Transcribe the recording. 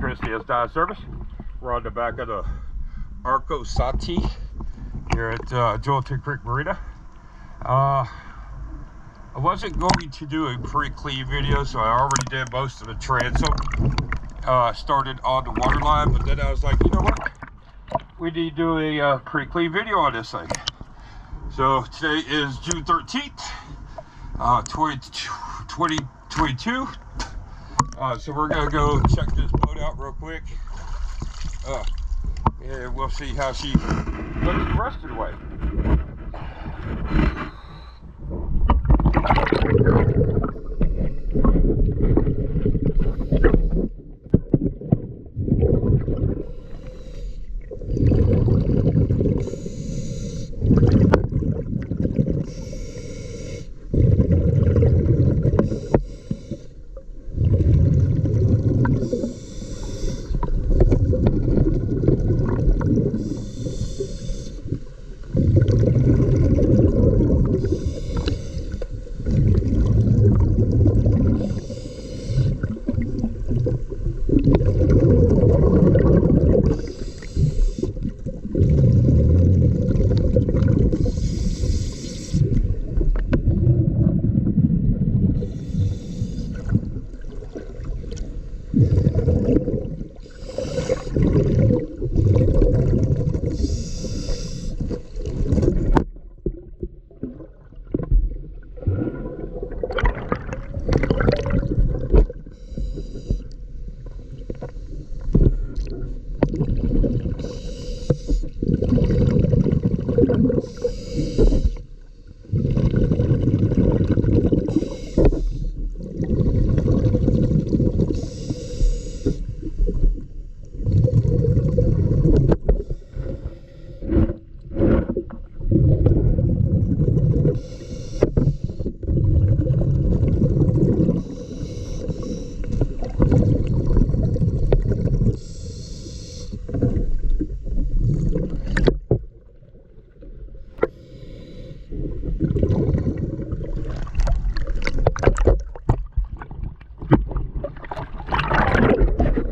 Christy has dive service. We're on the back of the Acrosanti here at Jolton Creek Marina. I wasn't going to do a pre-clean video, so I already did most of the transom. Started on the water line, but then I was like, you know what? We need to do a pre-clean video on this thing. So today is June 13th, 2022. So we're gonna go check this boat out real quick. And we'll see how she looks the rest of the way.